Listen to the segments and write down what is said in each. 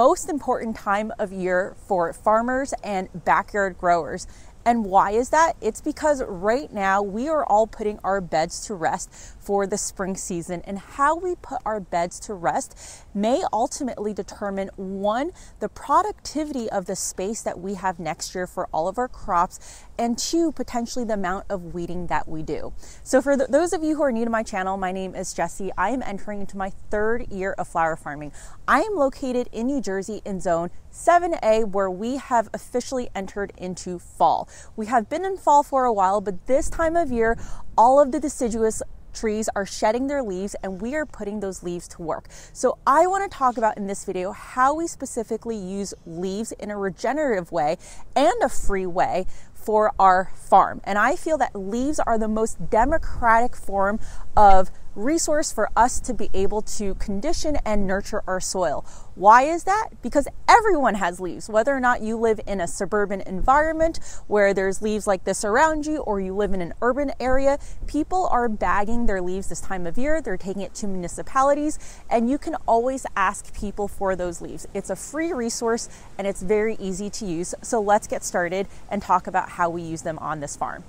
most important time of year for farmers and backyard growers. And why is that? It's because right now we are all putting our beds to rest for the spring season, and how we put our beds to rest may ultimately determine, one, the productivity of the space that we have next year for all of our crops, and two, potentially the amount of weeding that we do. So for those of you who are new to my channel, my name is Jessie. I am entering into my third year of flower farming. I am located in New Jersey in zone 7A, where we have officially entered into fall. We have been in fall for a while, but this time of year, all of the deciduous trees are shedding their leaves and we are putting those leaves to work. So I want to talk about in this video how we specifically use leaves in a regenerative way and a free way for our farm. And I feel that leaves are the most democratic form of resource for us to be able to condition and nurture our soil. Why is that? Because everyone has leaves, whether or not you live in a suburban environment where there's leaves like this around you, or you live in an urban area. People are bagging their leaves this time of year. They're taking it to municipalities, and you can always ask people for those leaves. It's a free resource and it's very easy to use. So let's get started and talk about how we use them on this farm.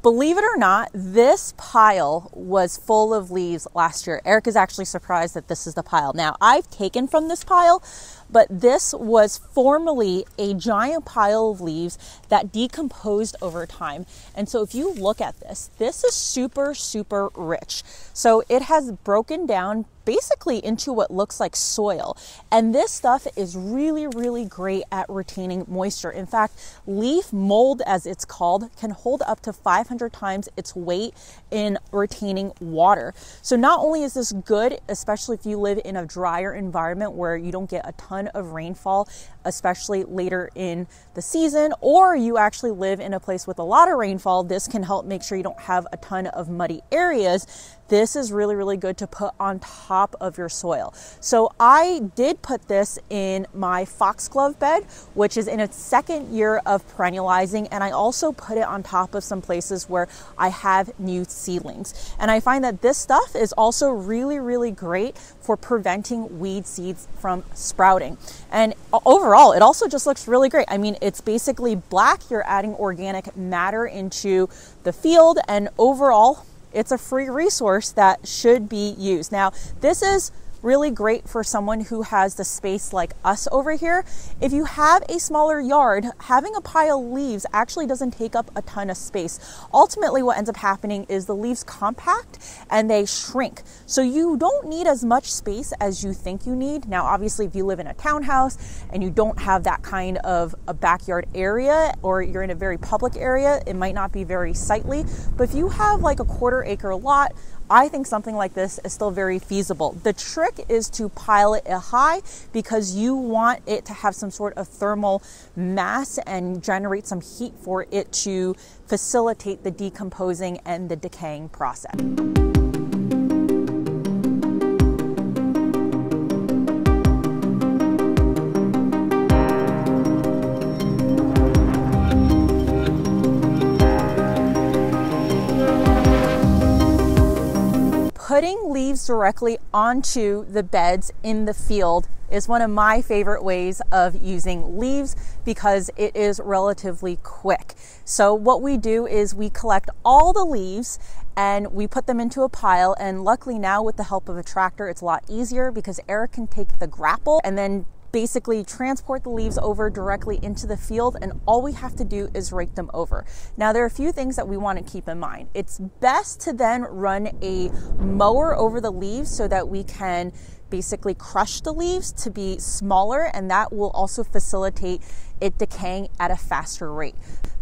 Believe it or not, this pile was full of leaves last year. Eric is actually surprised that this is the pile. Now, I've taken from this pile, but this was formerly a giant pile of leaves that decomposed over time. And so if you look at this, this is super, super rich. So it has broken down basically into what looks like soil. And this stuff is really, really great at retaining moisture. In fact, leaf mold, as it's called, can hold up to 500 times its weight in retaining water. So not only is this good, especially if you live in a drier environment where you don't get a ton of rainfall, especially later in the season, or you actually live in a place with a lot of rainfall, this can help make sure you don't have a ton of muddy areas. This is really, really good to put on top of your soil. So I did put this in my foxglove bed, which is in its second year of perennializing. And I also put it on top of some places where I have new seedlings. And I find that this stuff is also really, really great for preventing weed seeds from sprouting. And overall, it also just looks really great. I mean, it's basically black. You're adding organic matter into the field, and overall, it's a free resource that should be used. Now, this is really great for someone who has the space like us over here. If you have a smaller yard, having a pile of leaves actually doesn't take up a ton of space. Ultimately, what ends up happening is the leaves compact and they shrink. So you don't need as much space as you think you need. Now, obviously, if you live in a townhouse and you don't have that kind of a backyard area, or you're in a very public area, it might not be very sightly. But if you have like a quarter-acre lot, I think something like this is still very feasible. The trick is to pile it high because you want it to have some sort of thermal mass and generate some heat for it to facilitate the decomposing and the decaying process. Putting leaves directly onto the beds in the field is one of my favorite ways of using leaves because it is relatively quick. So what we do is we collect all the leaves and we put them into a pile, and luckily now with the help of a tractor, it's a lot easier because Eric can take the grapple and then basically transport the leaves over directly into the field, and all we have to do is rake them over. Now, there are a few things that we want to keep in mind. It's best to then run a mower over the leaves so that we can basically crush the leaves to be smaller, and that will also facilitate it decaying at a faster rate.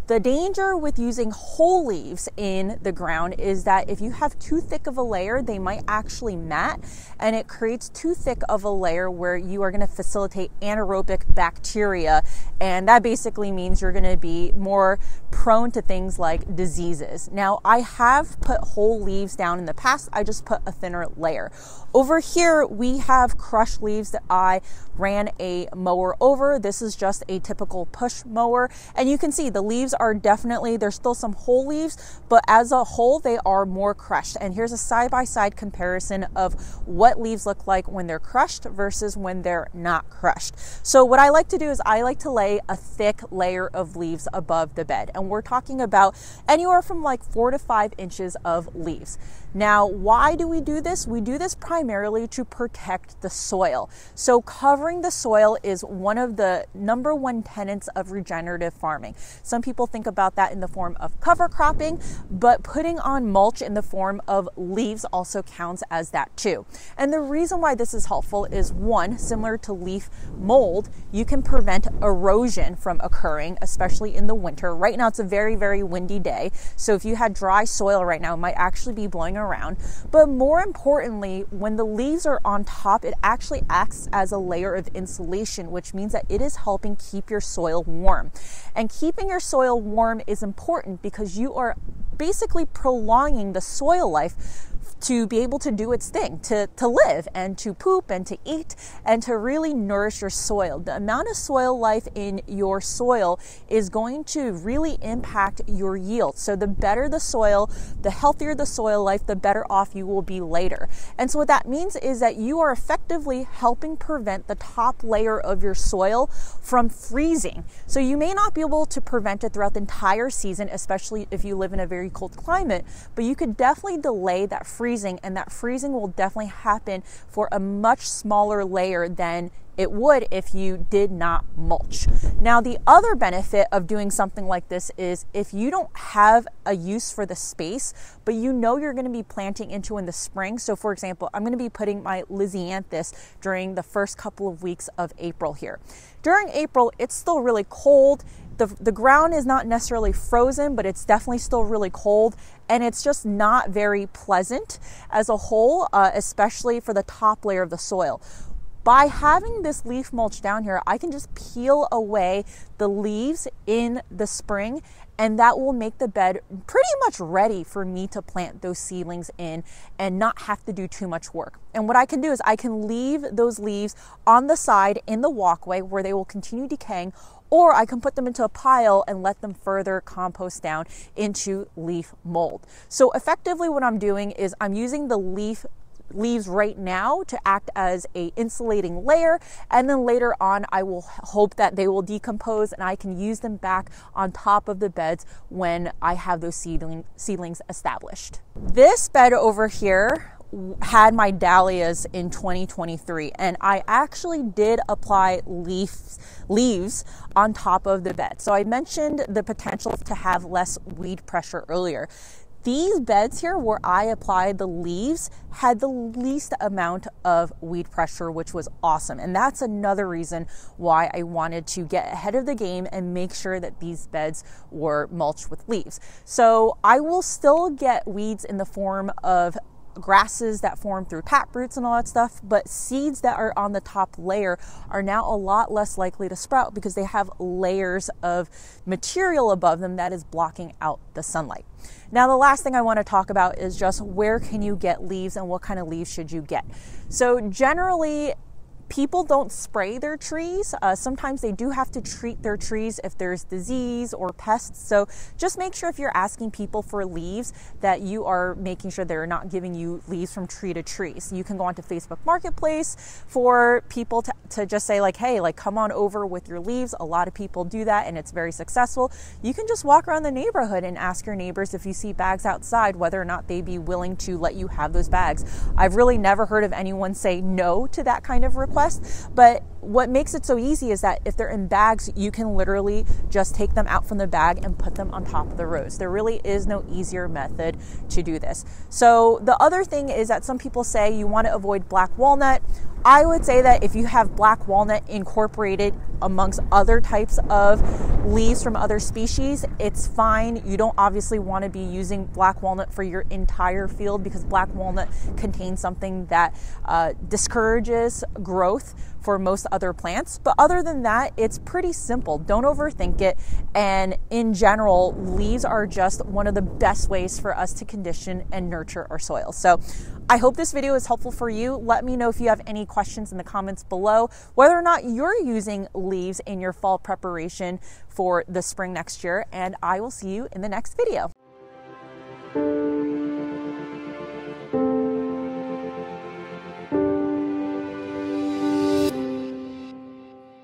The danger with using whole leaves in the ground is that if you have too thick of a layer, they might actually mat, and it creates too thick of a layer where you are going to facilitate anaerobic bacteria, and that basically means you're going to be more prone to things like diseases. Now, I have put whole leaves down in the past. I just put a thinner layer. Over here, we have crushed leaves that I ran a mower over. This is just a typical push mower, and you can see the leaves leaves are definitely, there's still some whole leaves, but as a whole, they are more crushed. And here's a side-by-side comparison of what leaves look like when they're crushed versus when they're not crushed. So what I like to do is I like to lay a thick layer of leaves above the bed. And we're talking about anywhere from like 4 to 5 inches of leaves. Now, why do we do this? We do this primarily to protect the soil. So covering the soil is one of the number one tenets of regenerative farming. Some people think about that in the form of cover cropping, but putting on mulch in the form of leaves also counts as that too. And the reason why this is helpful is, one, similar to leaf mold, you can prevent erosion from occurring, especially in the winter. Right now, it's a very, very windy day. So if you had dry soil right now, it might actually be blowing around. But more importantly, when the leaves are on top, it actually acts as a layer of insulation, which means that it is helping keep your soil warm. And keeping your soil warm is important because you are basically prolonging the soil life to be able to do its thing, to live and to poop and to eat and to really nourish your soil. The amount of soil life in your soil is going to really impact your yield. So the better the soil, the healthier the soil life, the better off you will be later. And so what that means is that you are effectively helping prevent the top layer of your soil from freezing. So you may not be able to prevent it throughout the entire season, especially if you live in a very cold climate, but you could definitely delay that freezing, and that freezing will definitely happen for a much smaller layer than it would if you did not mulch. Now, the other benefit of doing something like this is if you don't have a use for the space, but you know you're going to be planting into in the spring. So for example, I'm going to be putting my Lisianthus during the first couple of weeks of April here. During April, it's still really cold. The ground is not necessarily frozen, but it's definitely still really cold, and it's just not very pleasant as a whole, especially for the top layer of the soil. By having this leaf mulch down here, I can just peel away the leaves in the spring, and that will make the bed pretty much ready for me to plant those seedlings in and not have to do too much work. And what I can do is I can leave those leaves on the side in the walkway where they will continue decaying, or I can put them into a pile and let them further compost down into leaf mold. So effectively what I'm doing is I'm using the leaves right now to act as a insulating layer, and then later on I will hope that they will decompose and I can use them back on top of the beds when I have those seedlings established. This bed over here had my dahlias in 2023, and I actually did apply leaves on top of the bed. So I mentioned the potential to have less weed pressure earlier. These beds here where I applied the leaves had the least amount of weed pressure, which was awesome. And that's another reason why I wanted to get ahead of the game and make sure that these beds were mulched with leaves. So I will still get weeds in the form of grasses that form through tap roots and all that stuff, but seeds that are on the top layer are now a lot less likely to sprout because they have layers of material above them that is blocking out the sunlight. Now, the last thing I want to talk about is just where can you get leaves and what kind of leaves should you get. So generally, people don't spray their trees. Sometimes they do have to treat their trees if there's disease or pests. So just make sure if you're asking people for leaves that you are making sure they're not giving you leaves from tree to tree. So you can go onto Facebook Marketplace for people to just say like, hey, like come on over with your leaves. A lot of people do that and it's very successful. You can just walk around the neighborhood and ask your neighbors if you see bags outside, whether or not they'd be willing to let you have those bags. I've really never heard of anyone say no to that kind of request. But what makes it so easy is that if they're in bags, you can literally just take them out from the bag and put them on top of the rows. There really is no easier method to do this. So the other thing is that some people say you want to avoid black walnut. I would say that if you have black walnut incorporated amongst other types of leaves from other species, it's fine. You don't obviously want to be using black walnut for your entire field because black walnut contains something that discourages growth for most other plants. But other than that, it's pretty simple. Don't overthink it. And in general, leaves are just one of the best ways for us to condition and nurture our soil. So I hope this video is helpful for you. Let me know if you have any questions in the comments below, whether or not you're using leaves in your fall preparation for the spring next year. And I will see you in the next video.